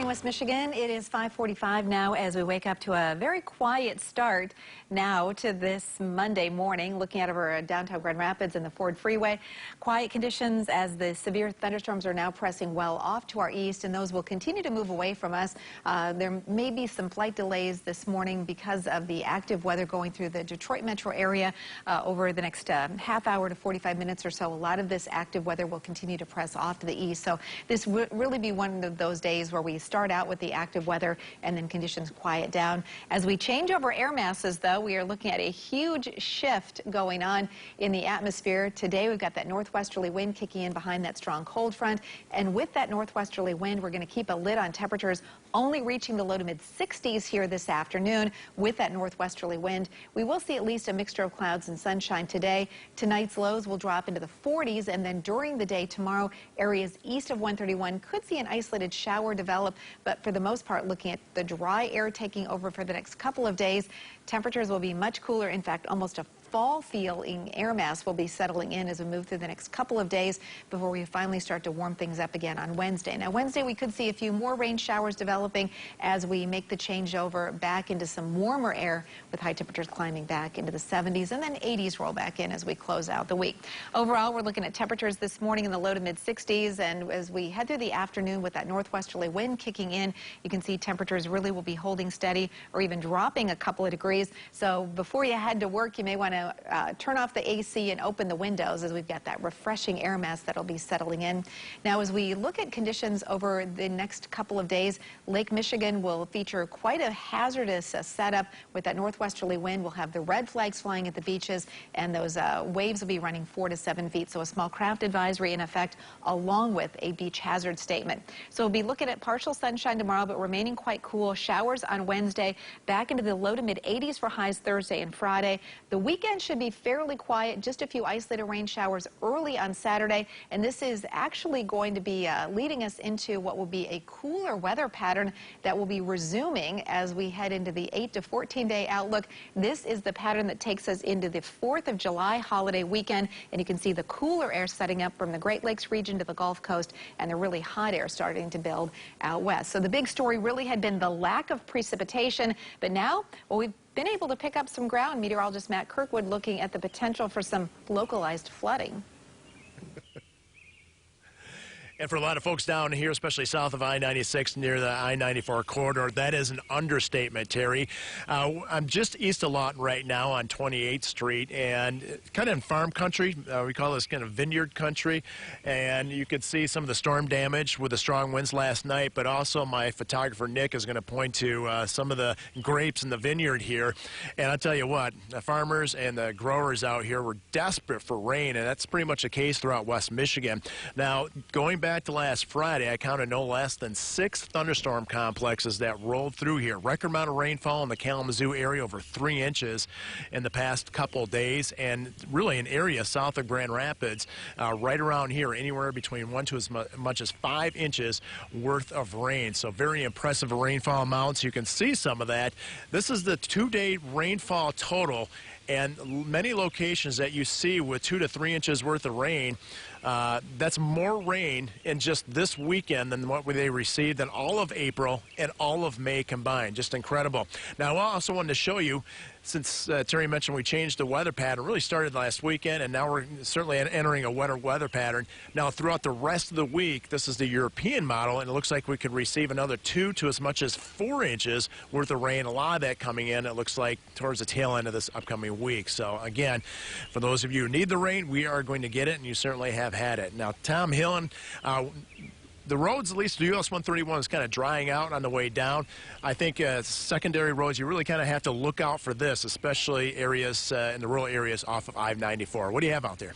morning, West Michigan. It is 5:45 now as we wake up to a very quiet start now to this Monday morning. Looking out over downtown Grand Rapids and the Ford Freeway. Quiet conditions as the severe thunderstorms are now pressing well off to our east, and those will continue to move away from us. There may be some flight delays this morning because of the active weather going through the Detroit metro area over the next half hour to 45 minutes or so. A lot of this active weather will continue to press off to the east. So this will really be one of those days where we start out with the active weather and then conditions quiet down. As we change over air masses, though, we are looking at a huge shift going on in the atmosphere. Today, we've got that northwesterly wind kicking in behind that strong cold front. And with that northwesterly wind, we're going to keep a lid on temperatures only reaching the low to mid 60s here this afternoon. With that northwesterly wind, we will see at least a mixture of clouds and sunshine today. Tonight's lows will drop into the 40s, and then during the day tomorrow, areas east of 131 could see an isolated shower develop, but for the most part, looking at the dry air taking over for the next couple of days. Temperatures will be much cooler. In fact, almost a fall-feeling air mass will be settling in as we move through the next couple of days before we finally start to warm things up again on Wednesday. Now, Wednesday, we could see a few more rain showers developing as we make the changeover back into some warmer air with high temperatures climbing back into the 70s, and then 80s roll back in as we close out the week. Overall, we're looking at temperatures this morning in the low to mid 60s, and as we head through the afternoon with that northwesterly wind kicking in, you can see temperatures really will be holding steady or even dropping a couple of degrees. So before you head to work, you may want to turn off the AC and open the windows as we've got that refreshing air mass that'll be settling in. Now, as we look at conditions over the next couple of days, Lake Michigan will feature quite a hazardous setup with that northwesterly wind. We'll have the red flags flying at the beaches, and those waves will be running 4 to 7 feet. So a small craft advisory in effect, along with a beach hazard statement. So we'll be looking at partial sunshine tomorrow, but remaining quite cool. Showers on Wednesday, back into the low to mid 80s for highs Thursday and Friday. The weekend should be fairly quiet, just a few isolated rain showers early on Saturday, and this is actually going to be leading us into what will be a cooler weather pattern that will be resuming as we head into the 8 to 14 day outlook. This is the pattern that takes us into the 4th of July holiday weekend, and you can see the cooler air setting up from the Great Lakes region to the Gulf Coast, and the really hot air starting to build out west. So the big story really had been the lack of precipitation, but now, well, we've been able to pick up some ground. Meteorologist Matt Kirkwood looking at the potential for some localized flooding. And for a lot of folks down here, especially south of I-96 near the I-94 corridor, that is an understatement, Terry. I'm just east of Lawton right now on 28th Street, and kind of in farm country. We call this kind of vineyard country. And you could see some of the storm damage with the strong winds last night, but also my photographer, Nick, is going to point to some of the grapes in the vineyard here. And I'll tell you what, the farmers and the growers out here were desperate for rain, and that's pretty much the case throughout West Michigan. Now, going back to last Friday, I counted no less than 6 thunderstorm complexes that rolled through here. Record amount of rainfall in the Kalamazoo area, over 3 inches in the past couple days, and really an area south of Grand Rapids, right around here, anywhere between 1 to as much as 5 inches worth of rain. So very impressive rainfall amounts. You can see some of that. This is the 2-day rainfall total, and many locations that you see with 2 to 3 inches worth of rain, that's more rain in just this weekend than what they received in all of April and all of May combined. Just incredible. Now, I also wanted to show you, since Terry mentioned we changed the weather pattern, really started last weekend, and now we're certainly entering a wetter weather pattern. Now, throughout the rest of the week, this is the European model, and it looks like we could receive another 2 to as much as 4 inches worth of rain. A lot of that coming in, it looks like, towards the tail end of this upcoming week. So, again, for those of you who need the rain, we are going to get it, and you certainly have had it. Now, Tom Hillen, the roads, at least the US 131, is kind of drying out on the way down. I think secondary roads, you really kind of have to look out for this, especially areas in the rural areas off of I-94. What do you have out there?